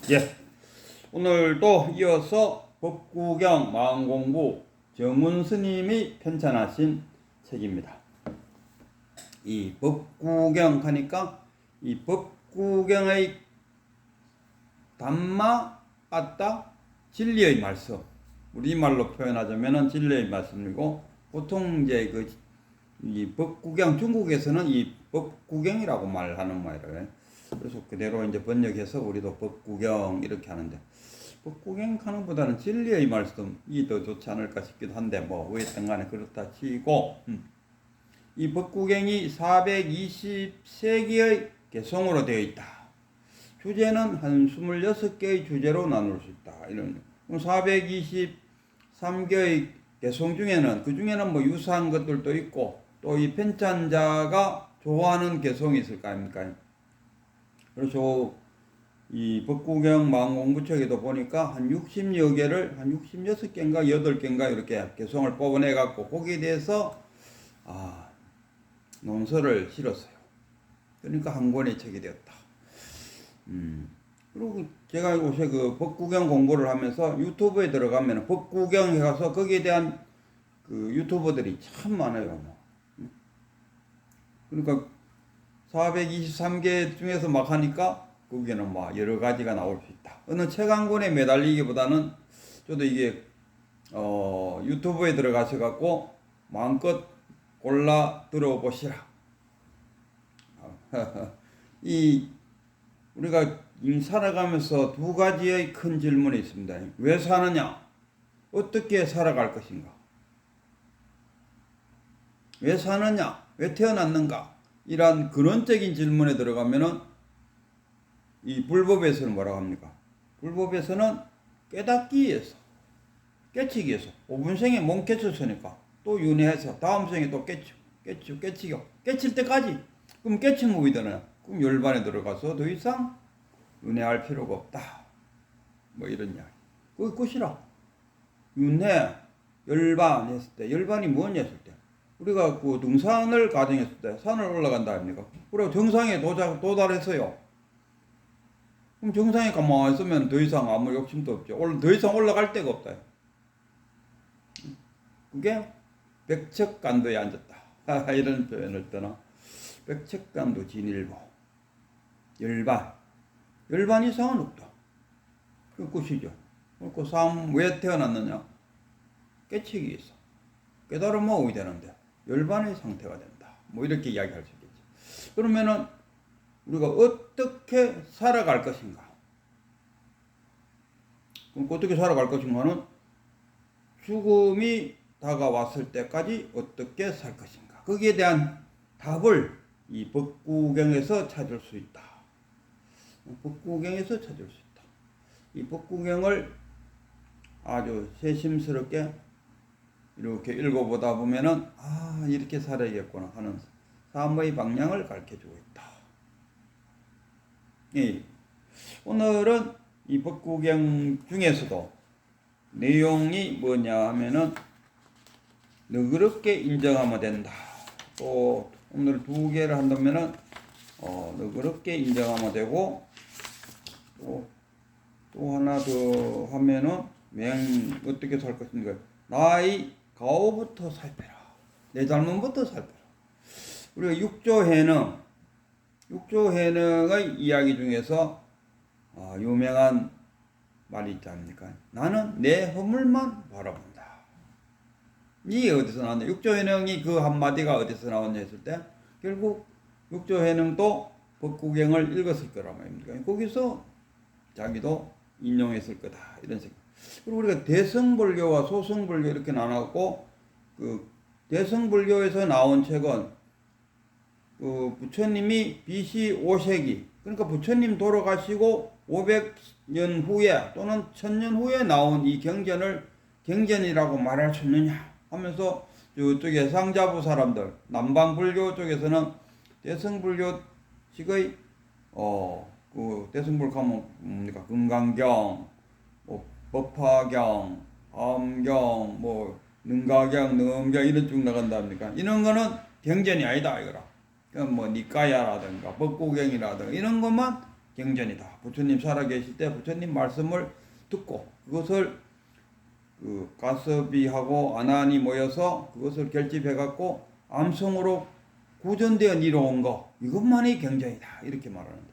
예, 오늘도 이어서 법구경 마음공부 정운 스님이 편찬하신 책입니다. 이 법구경 하니까 이 법구경의 담마 빠따 진리의 말씀, 우리말로 표현하자면 진리의 말씀이고, 보통 이제 이 법구경, 중국에서는 이 법구경이라고 말하는 말이에요. 그래서 그대로 이제 번역해서 우리도 법구경 이렇게 하는데, 법구경 하는 보다는 진리의 말씀이 더 좋지 않을까 싶기도 한데, 뭐 어쨌든 간에 그렇다 치고, 이 법구경이 420세기의 개성으로 되어 있다. 주제는 한 26개의 주제로 나눌 수 있다. 이런 423개의 개성 중에는, 그 중에는 뭐 유사한 것들도 있고, 또 이 편찬자가 좋아하는 개성이 있을 거 아닙니까? 그래서 이 법구경 마음공부책에도 보니까 한 60여 개를, 한 66개인가 8개인가 이렇게 개성을 뽑아내 갖고 거기에 대해서 논설을 실었어요. 그러니까 한 권의 책이 되었다. 그리고 제가 요새 그 법구경 공부를 하면서 유튜브에 들어가면 법구경에 가서 거기에 대한 그 유튜버들이 참 많아요. 그러니까 423개 중에서 막 하니까 거기에는 막 여러 가지가 나올 수 있다. 어느 책 한 권에 매달리기보다는 저도 이게 유튜브에 들어가서 갖고 마음껏 골라 들어보시라. 이 우리가 살아가면서 두 가지의 큰 질문이 있습니다. 왜 사느냐? 어떻게 살아갈 것인가? 왜 사느냐? 왜 태어났는가? 이러한 근원적인 질문에 들어가면은 이 불법에서는 뭐라고 합니까? 불법에서는 깨닫기 위해서, 깨치기 위해서, 5분생에 몸 깨쳤으니까 또 윤회해서 다음 생에 또 깨치고 깨칠 때까지. 그럼 깨치면 뭐 되나요? 그럼 열반에 들어가서 더 이상 윤회할 필요가 없다. 뭐 이런 이야기. 그게 끝이라. 윤회, 열반 했을 때, 열반이 뭐냐 했을 때, 우리가 그 등산을 가정했을 때 산을 올라간다 아닙니까? 그리고 정상에 도달했어요. 그럼 정상에 가만히 있으면 더 이상 아무 욕심도 없죠. 더 이상 올라갈 데가 없다. 그게 백척간도에 앉았다. 이런 표현을 떠나 백척간도 진일보. 열반 이상은 없다. 그 끝이죠. 그 삶 왜 태어났느냐? 깨치기 위해서. 깨달으면 오게 되는데 열반의 상태가 된다. 뭐 이렇게 이야기할 수 있겠죠. 그러면은 우리가 어떻게 살아갈 것인가? 그럼 어떻게 살아갈 것인가는 죽음이 다가왔을 때까지 어떻게 살 것인가? 거기에 대한 답을 이 법구경에서 찾을 수 있다. 법구경에서 찾을 수 있다. 이 법구경을 아주 세심스럽게 이렇게 읽어보다 보면은 이렇게 살아야겠구나 하는 삶의 방향을 가르쳐주고 있다. 예. 오늘은 이 법구경 중에서도 내용이 뭐냐 하면은 너그럽게 인정하면 된다. 또 오늘 두 개를 한다면은 너그럽게 인정하면 되고, 또 하나 더 하면은 어떻게 살 것인가. 나의 가오부터 살펴라. 내 잘못부터 살펴라. 우리가 육조해능의 이야기 중에서 유명한 말이 있지 않습니까? 나는 내 허물만 바라본다. 이게 어디서 나왔냐? 육조해능이 그 한마디가 어디서 나왔냐 했을 때, 결국 육조해능도 법구경을 읽었을 거란 말입니다. 거기서 자기도 인용했을 거다. 이런 생각. 그리고 우리가 대승불교와 소승불교 이렇게 나눴고, 그 대승불교에서 나온 책은 부처님이 BC 5세기, 그러니까 부처님 돌아가시고 500년 후에 또는 1000년 후에 나온 이 경전이라고 말할 수 있느냐 하면서 이쪽에 상자부 사람들, 남방불교 쪽에서는 대승불교식의 그 대승불교 하면 뭡니까? 금강경, 법화경, 암경, 뭐 능가경, 능엄경 이런 쭉 나간다 합니까? 이런 거는 경전이 아니다 이거라. 뭐 니까야라든가 법구경이라든가 이런 것만 경전이다. 부처님 살아계실 때 부처님 말씀을 듣고 그것을 그 가섭이하고 아난이 모여서 그것을 결집해갖고 암송으로 구전되어 이뤄온 거 이것만이 경전이다 이렇게 말하는데,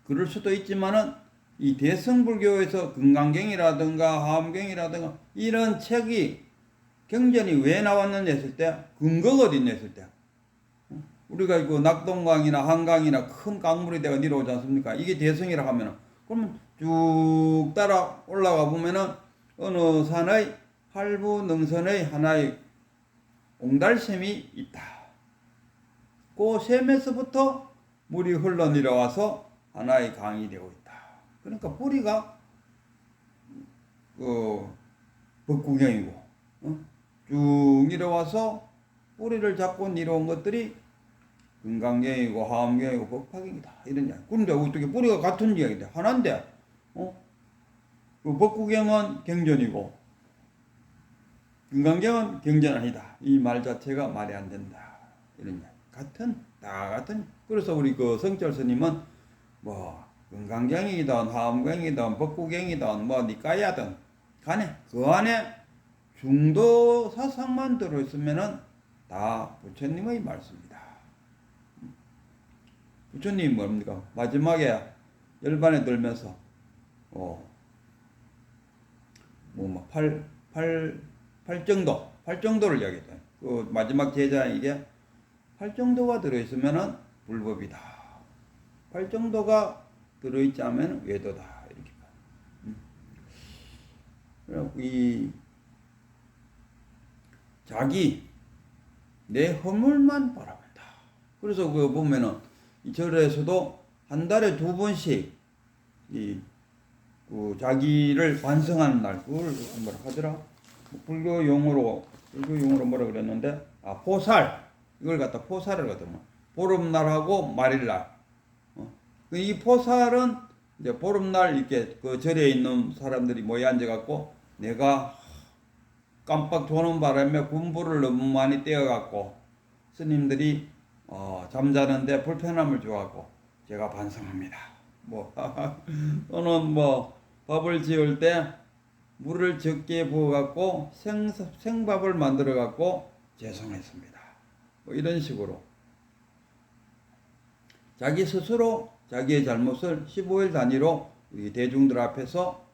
그럴 수도 있지만은 이 대승불교에서 금강경이라든가 하암경이라든가 이런 책이 경전이 왜 나왔느냐 했을 때 근거가 어딨냐 했을 때 우리가 그 낙동강이나 한강이나 큰 강물이 되어 내려오지 않습니까? 이게 대성이라 하면은 그러면 쭉 따라 올라가 보면은 어느 산의 할부 능선의 하나의 옹달샘이 있다. 그 샘에서부터 물이 흘러 내려와서 하나의 강이 되고 있다. 그러니까 뿌리가 그 법구경이고 쭉 내려와서 뿌리를 잡고 내려온 것들이 금강경이고 하암경이고 법화경이다 이런 이야기. 그런데 어떻게 뿌리가 같은 이야기인데 하나인데 그 법구경은 경전이고 금강경은 경전 아니다. 이 말 자체가 말이 안 된다 이런 이야기. 다 같은. 그래서 우리 그 성철 스님은 뭐 금강경이든 하암경이든 법구경이든 뭐 니까야든 간에 그 안에 중도 사상만 들어있으면은 다 부처님의 말씀이다. 부처님이 뭡니까? 마지막에 열반에 들면서 팔정도를 이야기했다. 그 마지막 제자에게 팔정도가 들어있으면은 불법이다. 팔정도가 들어있지 않으면 외도다. 이렇게. 그리고 이 자기 내 허물만 바라본다. 그래서 그 보면은 이 절에서도 한 달에 2번씩 그 자기를 반성하는 날, 그걸 뭐라 하더라? 불교 용어로 뭐라 그랬는데, 포살. 이걸 갖다 포살을 갖다 보름날하고 말일날. 이 포살은 이제 보름날 이렇게 그 절에 있는 사람들이 모여 앉아갖고 내가 깜빡 도는 바람에 군부를 너무 많이 떼어갖고 스님들이 잠자는데 불편함을 줘갖고 제가 반성합니다. 또는 밥을 지을 때 물을 적게 부어갖고 생밥을 만들어갖고 죄송했습니다. 이런 식으로 자기 스스로 자기의 잘못을 15일 단위로 우리 대중들 앞에서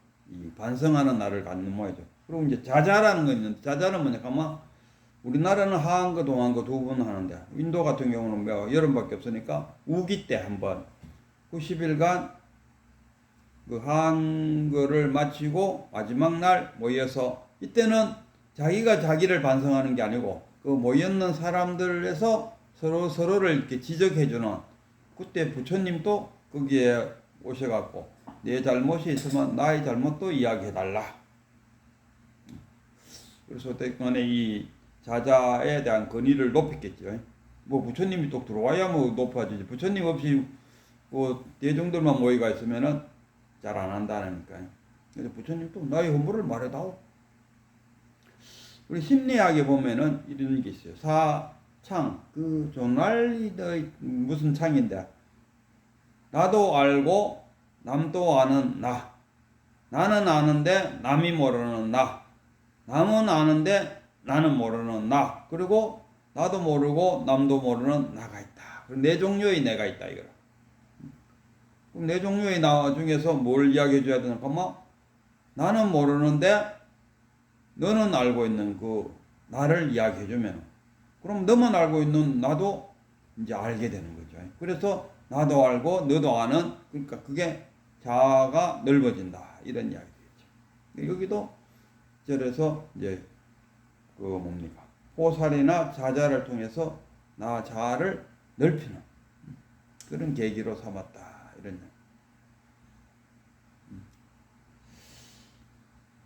반성하는 날을 갖는 모양이죠. 그리고 이제 자자라는 거 있는데, 자자는 뭐냐 하면 우리나라는 하한거 동한거 2번 하는데 인도 같은 경우는 여름밖에 없으니까 우기 때 한 번 90일간 그 하한거를 마치고 마지막 날 모여서, 이때는 자기가 자기를 반성하는 게 아니고 그 모였는 사람들에서 서로를 이렇게 지적해주는, 그때 부처님도 거기에 오셔갖고 내 잘못이 있으면 나의 잘못도 이야기해달라. 그래서 때문에 이 자자에 대한 권위를 높였겠죠. 부처님이 또 들어와야 높아지지. 부처님 없이 대중들만 모여가 있으면은 잘 안 한다니까요. 그래서 부처님 또 나의 허물을 말해다오. 우리 심리학에 보면은 이런 게 있어요. 사창, 그 조날리의 무슨 창인데, 나도 알고 남도 아는 나, 나는 아는데 남이 모르는 나, 남은 아는데 나는 모르는 나, 그리고 나도 모르고 남도 모르는 나가 있다. 네 종류의 내가 있다 이거라. 그럼 네 종류의 나 중에서 뭘 이야기해 줘야 되나? 나는 모르는데 너는 알고 있는 그 나를 이야기해 주면, 그럼 너만 알고 있는 나도 이제 알게 되는 거죠. 그래서 나도 알고 너도 아는, 그러니까 그게 자아가 넓어진다 이런 이야기겠죠. 여기도 절에서 이제 포살이나 자자를 통해서 나 자아를 넓히는 그런 계기로 삼았다 이런 이야기.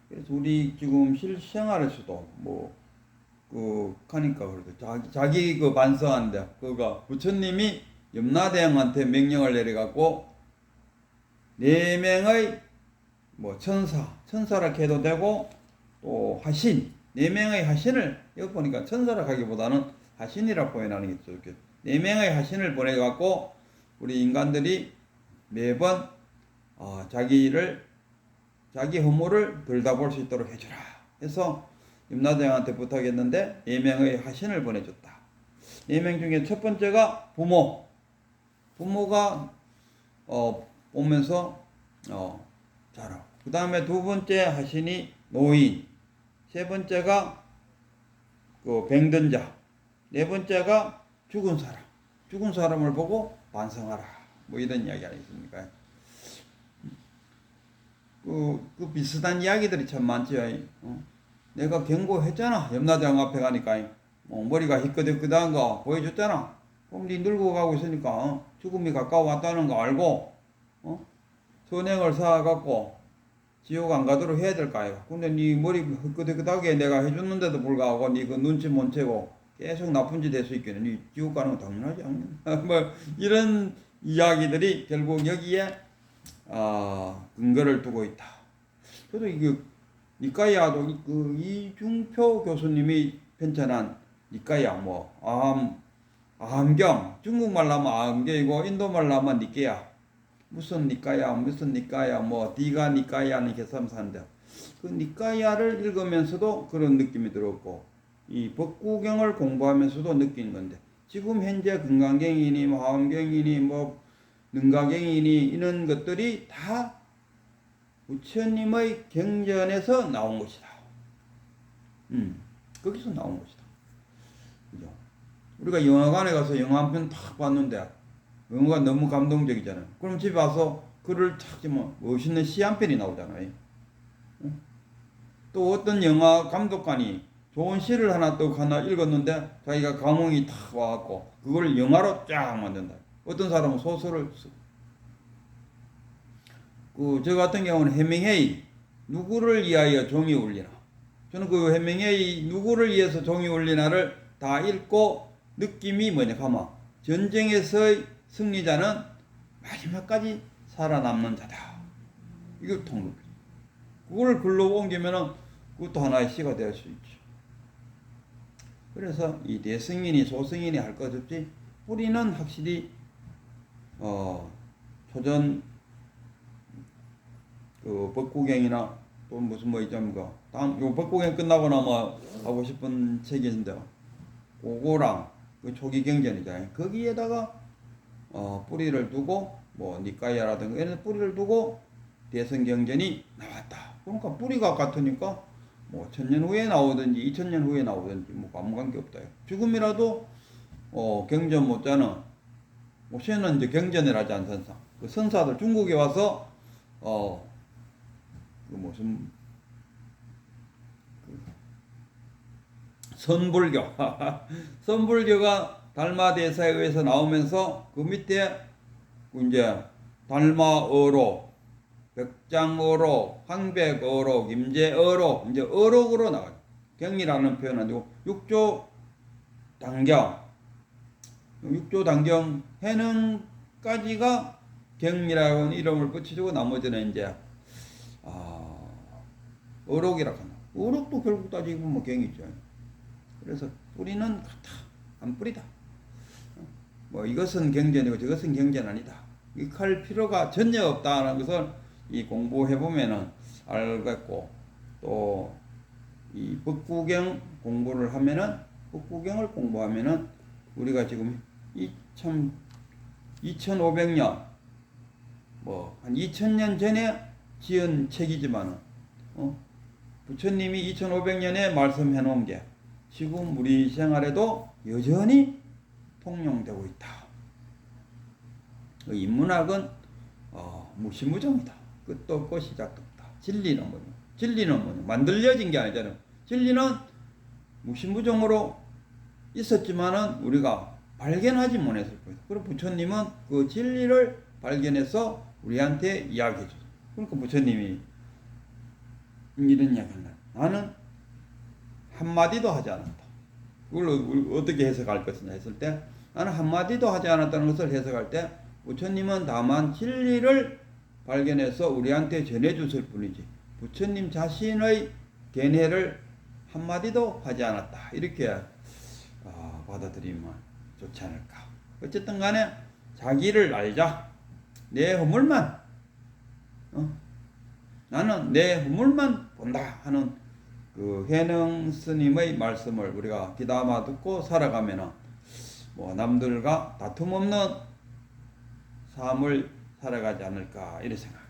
그래서 우리 지금 실생활에서도 하니까 그래도 자기 반성한다. 부처님이 염라대왕한테 명령을 내려갖고 4명의 천사라 해도 되고 또 하신 4명의 하신을, 여기 보니까 천사라 하기보다는 하신이라 표현하는 게 좋겠죠. 4명의 하신을 보내갖고 우리 인간들이 매번 자기 허물을 들다볼 수 있도록 해주라 해서 염라대왕한테 부탁했는데 4명의 하신을 보내줬다. 4명 중에 첫 번째가 부모가 보면서 자라고, 그 다음에 두 번째 하신이 노인, 세 번째가 그 병든 자, 네 번째가 죽은 사람을 보고 반성하라, 뭐 이런 이야기 아니겠습니까? 그 비슷한 이야기들이 참 많죠. 내가 경고했잖아. 염라대왕 앞에 가니까 머리가 희끗희끗한 거 보여줬잖아. 그럼 네 늙어가고 있으니까 죽음이 가까워 왔다는 거 알고 선행을 쌓아갖고 지옥 안 가도록 해야 될 거 아이가. 근데 네 머리 희끗희끗하게 내가 해줬는데도 불구하고 네 그 눈치 못 채고 계속 나쁜 짓 할 수 있겠네. 네 지옥 가는 거 당연하지 않냐. 뭐 이런 이야기들이 결국 여기에 근거를 두고 있다. 저도 이게 니까야도 그 이중표 교수님이 편찬한 니까야, 뭐 아함경, 중국말로 하면 아함경이고 인도말로 하면 니까야, 무슨 니까야 뭐 디가 니까야는 개삼사인데, 그 니까야를 읽으면서도 그런 느낌이 들었고, 이 법구경을 공부하면서도 느낀 건데, 지금 현재 금강경이니 뭐 아함경이니 뭐 능가경이니 이런 것들이 다 부처님의 경전에서 나온 것이다. 거기서 나온 것이다. 그죠? 우리가 영화관에 가서 영화 한 편 탁 봤는데 영화가 너무 감동적이잖아요. 그럼 집에 와서 글을 탁 뭐 멋있는 시 한 편이 나오잖아요. 또 어떤 영화 감독관이 좋은 시를 하나 읽었는데 자기가 감흥이 탁 와갖고 그걸 영화로 쫙 만든다. 어떤 사람은 소설을 쓰고. 저 같은 경우는 해밍웨이, 누구를 위하여 종이 울리나. 저는 그 해밍웨이 누구를 위해서 종이 울리나를 다 읽고 느낌이 뭐냐 하면, 전쟁에서의 승리자는 마지막까지 살아남는 자다. 이거 통로. 그걸 글로 옮기면은 그것도 하나의 시가 될 수 있죠. 그래서 이 대승인이 소승인이 할 것 없이 뿌리는 확실히 초전 그 법구경이나 또 무슨 뭐 있습니까? 다음 요 법구경 끝나고 나면 하고 싶은 책이 있는데, 그거랑 그 초기 경전이잖아요. 거기에다가 뿌리를 두고 뭐 니까야라든가 이런 뿌리를 두고 대승경전이 나왔다. 그러니까 뿌리가 같으니까 뭐 1000년 후에 나오든지 2000년 후에 나오든지 뭐 아무 관계 없다. 죽음이라도 경전 못자는 시는 이제 경전을 하지 않선사. 그 선사들 중국에 와서 그 무슨 선불교 선불교가 달마대사에 의해서 나오면서 그 밑에 이제 달마어록, 백장어록, 황백어록, 임재어록, 이제 어록으로 나와요. 경이라는 표현은 아니고 육조 당경 해능까지가 경이라는 이름을 붙여주고 나머지는 이제 어록이라고 합니다. 어록도 결국 따지고 뭐 경이죠. 그래서 뿌리는 같다. 한 뿌리다. 뭐 이것은 경전이고 저것은 경전 아니다. 할 필요가 전혀 없다는 것을 이 공부해보면은 알겠고, 또 이 법구경 공부를 하면은, 법구경을 공부하면은 우리가 지금 2500년 뭐 한 2000년 전에 지은 책이지만은 부처님이 2500년에 말씀해 놓은 게 지금 우리 생활에도 여전히 통용되고 있다. 인문학은 무시무정이다. 끝도 없고 시작도 없다. 진리는 뭐냐? 진리는 뭐냐? 만들어진 게 아니잖아요. 진리는 무시무정으로 있었지만은 우리가 발견하지 못했을 거예요. 그리고 부처님은 그 진리를 발견해서 우리한테 이야기해 줬어요. 그러니까 부처님이 이런 이야기한다. 나는 한마디도 하지 않았다. 그걸 어떻게 해석할 것이냐 했을 때, 나는 한마디도 하지 않았다는 것을 해석할 때, 부처님은 다만 진리를 발견해서 우리한테 전해줬을 뿐이지 부처님 자신의 견해를 한마디도 하지 않았다. 이렇게 받아들이면 좋지 않을까. 어쨌든 간에 자기를 알자. 내 허물만 나는 내 허물만 본다 하는 그 해능 스님의 말씀을 우리가 귀담아 듣고 살아가면은 뭐 남들과 다툼 없는 삶을 살아가지 않을까 이런 생각.